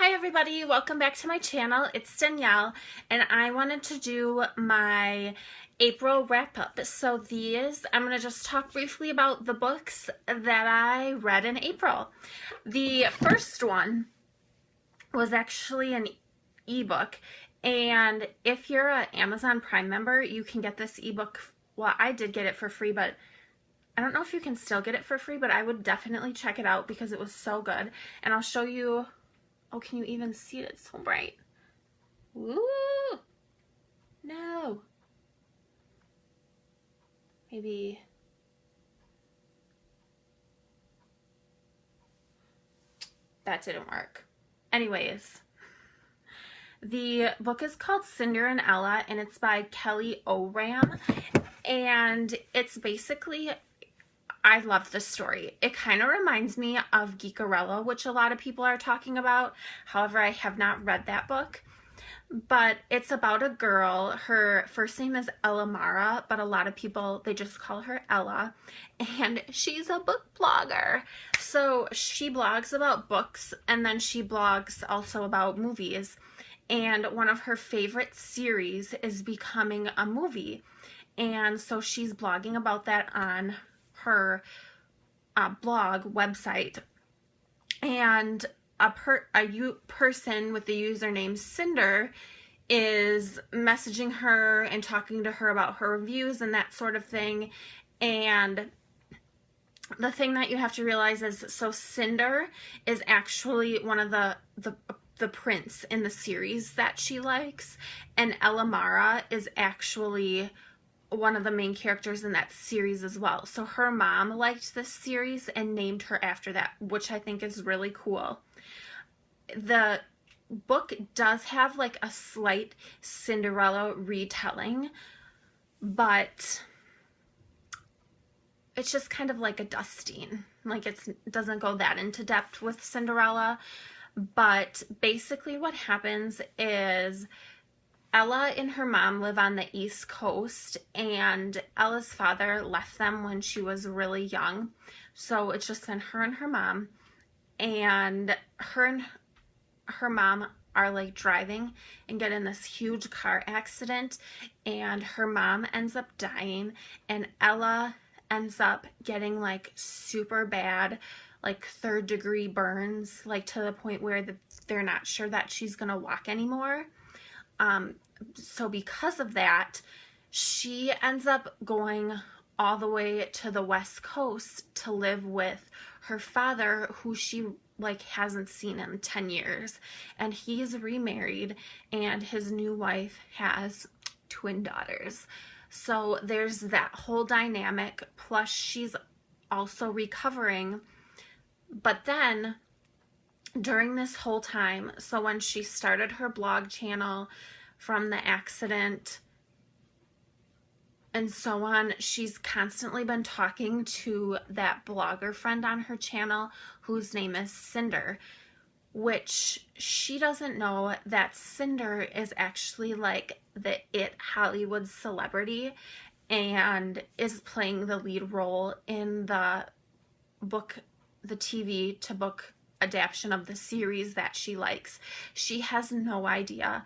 Hi everybody, welcome back to my channel. It's Danielle and I wanted to do my April wrap-up. So I'm going to just talk briefly about the books that I read in April. The first one was actually an ebook, and if you're an Amazon Prime member, you can get this ebook. Well, I did get it for free, but I don't know if you can still get it for free, but I would definitely check it out because it was so good. And I'll show you. Oh, can you even see it? It's so bright. Woo! No. Maybe. That didn't work. Anyways, the book is called Cinder and Ella, and it's by Kelly Oram. And it's basically, I love this story. It kind of reminds me of Geekarella, which a lot of people are talking about. However, I have not read that book. But it's about a girl. Her first name is Ella Mara, but a lot of people, they just call her Ella. And she's a book blogger. So she blogs about books, and then she blogs also about movies. And one of her favorite series is becoming a movie. And so she's blogging about that on her blog website, and a person with the username Cinder is messaging her and talking to her about her reviews and that sort of thing. And the thing that you have to realize is, so Cinder is actually one of the prints in the series that she likes, and Ella Mara is actually one of the main characters in that series as well. So her mom liked this series and named her after that, which I think is really cool. The book does have like a slight Cinderella retelling, but it's just kind of like a dusting. Like it doesn't go that into depth with Cinderella, but basically what happens is Ella and her mom live on the East Coast, and Ella's father left them when she was really young. So it's just been her and her mom, and her mom are like driving and get in this huge car accident, and her mom ends up dying, and Ella ends up getting like super bad, like third-degree burns, like to the point where they're not sure that she's gonna walk anymore. So because of that, she ends up going all the way to the West Coast to live with her father, who she like hasn't seen in 10 years. And he's remarried, and his new wife has twin daughters. So there's that whole dynamic, plus she's also recovering. But then during this whole time, so when she started her blog channel from the accident and so on, she's constantly been talking to that blogger friend on her channel whose name is Cinder, which she doesn't know that Cinder is actually like the It Hollywood celebrity and is playing the lead role in the TV to book adaptation of the series that she likes. She has no idea.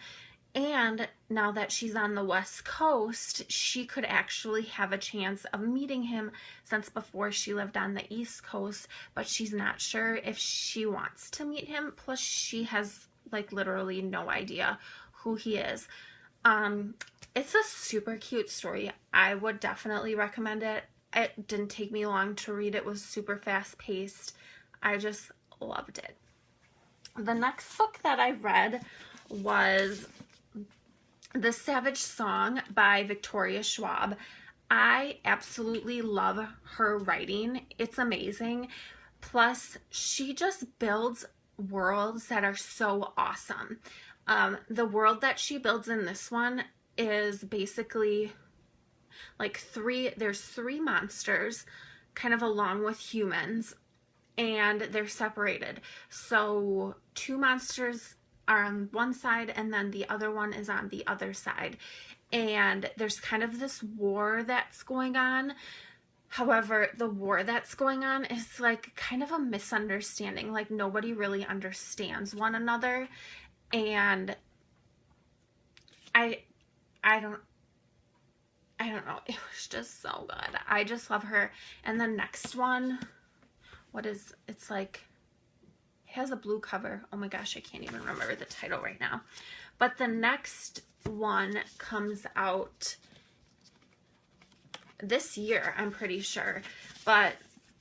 And now that she's on the West Coast, she could actually have a chance of meeting him, since before she lived on the East Coast, but she's not sure if she wants to meet him. Plus she has like literally no idea who he is. It's a super cute story. I would definitely recommend it. It didn't take me long to read. It was super fast paced. I just loved it. The next book that I read was The Savage Song by Victoria Schwab. I absolutely love her writing. It's amazing. Plus, she just builds worlds that are so awesome. The world that she builds in this one is basically like there's three monsters kind of along with humans, and they're separated. So two monsters are on one side, and then the other one is on the other side. And there's kind of this war that's going on. However, the war that's going on is like kind of a misunderstanding. Like nobody really understands one another, and I don't know. It was just so good. I just love her. And the next one, it's like, it has a blue cover. Oh my gosh, I can't even remember the title right now. But the next one comes out this year, I'm pretty sure. But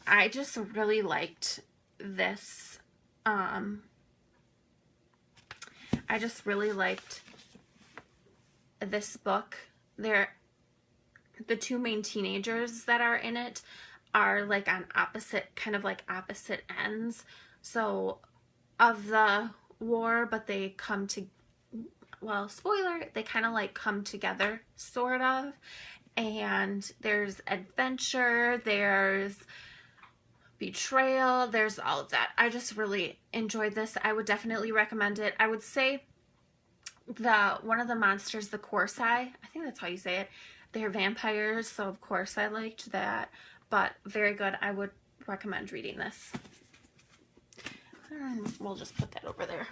I just really liked this. I just really liked this book. The two main teenagers that are in it are like on opposite ends. So of the war, but they come to, well, spoiler, they kind of like come together, sort of. And there's adventure, there's betrayal, there's all of that. I just really enjoyed this. I would definitely recommend it. I would say one of the monsters, the Corsai, I think that's how you say it, they're vampires, so of course I liked that. But very good. I would recommend reading this. We'll just put that over there.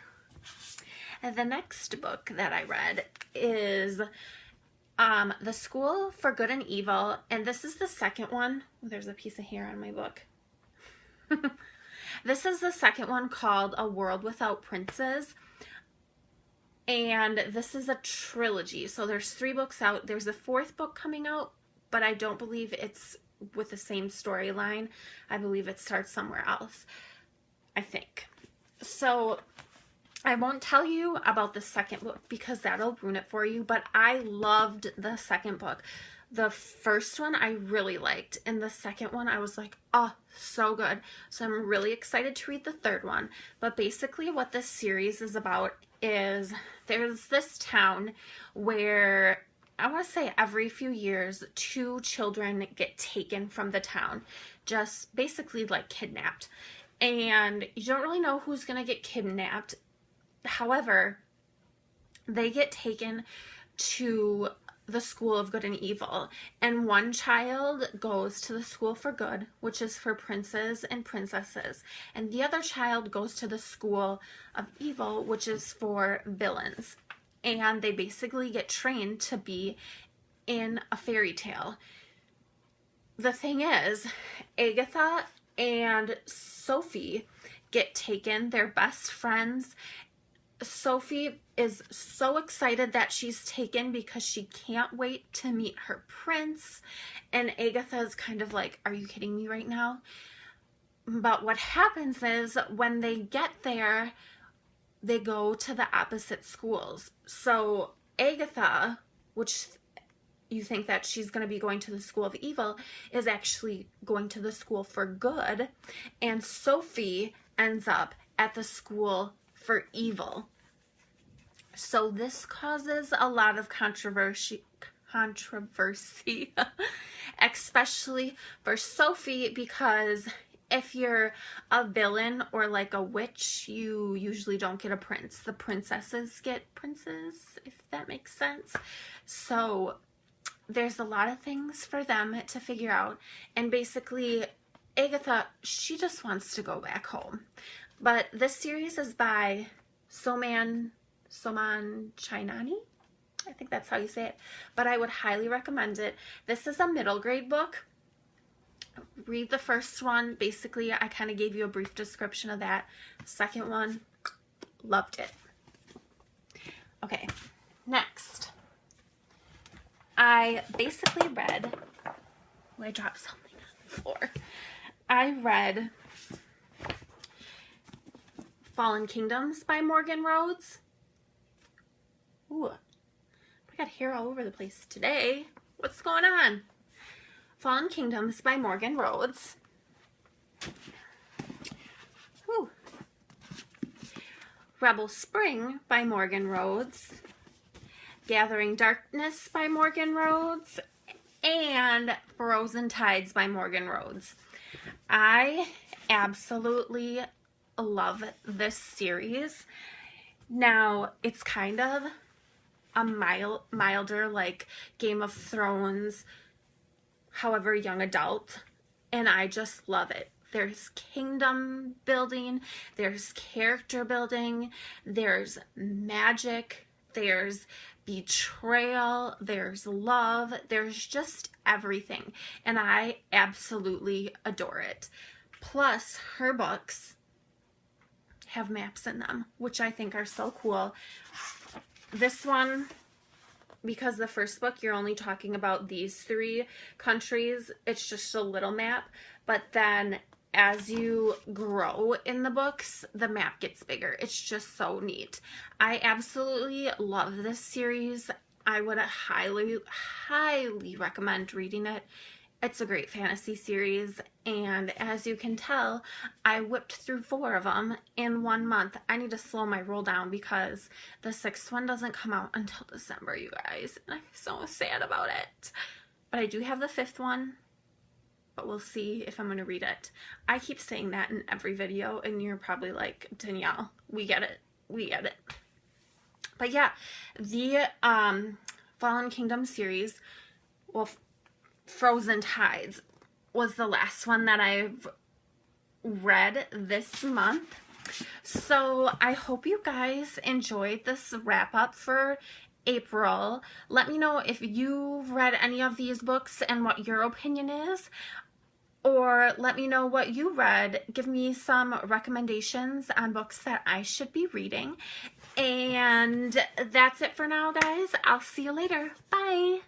And the next book that I read is The School for Good and Evil, and this is the second one. Oh, there's a piece of hair on my book. This is the second one, called A World Without Princes, and this is a trilogy. So there's 3 books out. There's a 4th book coming out, but I don't believe it's with the same storyline. I believe it starts somewhere else, I think. So I won't tell you about the second book because that'll ruin it for you, but I loved the second book. The first one I really liked, and the second one I was like, oh, so good. So I'm really excited to read the third one. But basically what this series is about is there's this town where, I want to say every few years, 2 children get taken from the town, just basically like kidnapped. And you don't really know who's going to get kidnapped. However, they get taken to the School of Good and Evil, and one child goes to the School for Good, which is for princes and princesses, and the other child goes to the School of Evil, which is for villains. And they basically get trained to be in a fairy tale. The thing is, Agatha and Sophie get taken. They're best friends. Sophie is so excited that she's taken because she can't wait to meet her prince. And Agatha is kind of like, are you kidding me right now? But what happens is when they get there, they go to the opposite schools. So Agatha, which you think that she's going to be going to the School of Evil, is actually going to the School for Good. And Sophie ends up at the School for Evil. So this causes a lot of controversy, especially for Sophie, because if you're a villain or like a witch, you usually don't get a prince. The princesses get princes, if that makes sense. So there's a lot of things for them to figure out. And basically, Agatha, she just wants to go back home. But this series is by Soman Chainani. I think that's how you say it. But I would highly recommend it. This is a middle grade book. Read the first one. Basically, I kind of gave you a brief description of that. Second one, loved it. Okay, next. I basically read, oh, I dropped something on the floor. I read Fallen Kingdoms by Morgan Rhodes. Ooh, I got hair all over the place today. What's going on? Fallen Kingdoms by Morgan Rhodes. Ooh. Rebel Spring by Morgan Rhodes. Gathering Darkness by Morgan Rhodes. And Frozen Tides by Morgan Rhodes. I absolutely love this series. Now, it's kind of a milder, like Game of Thrones, however, young adult and I just love it. There's kingdom building, there's character building, there's magic, there's betrayal, there's love, there's just everything, and I absolutely adore it. Plus, her books have maps in them, which I think are so cool. This one, because the first book you're only talking about these 3 countries, it's just a little map, but then as you grow in the books, the map gets bigger. It's just so neat. I absolutely love this series. I would highly recommend reading it. It's a great fantasy series, and as you can tell, I whipped through 4 of them in 1 month. I need to slow my roll down because the 6th one doesn't come out until December, you guys. And I'm so sad about it. But I do have the 5th one, but we'll see if I'm going to read it. I keep saying that in every video, and you're probably like, Danielle, we get it. We get it. But yeah, the Fallen Kingdom series, well, Frozen Tides was the last one that I've read this month. So I hope you guys enjoyed this wrap up for April. Let me know if you've read any of these books and what your opinion is, or let me know what you read. Give me some recommendations on books that I should be reading. And that's it for now, guys. I'll see you later. Bye.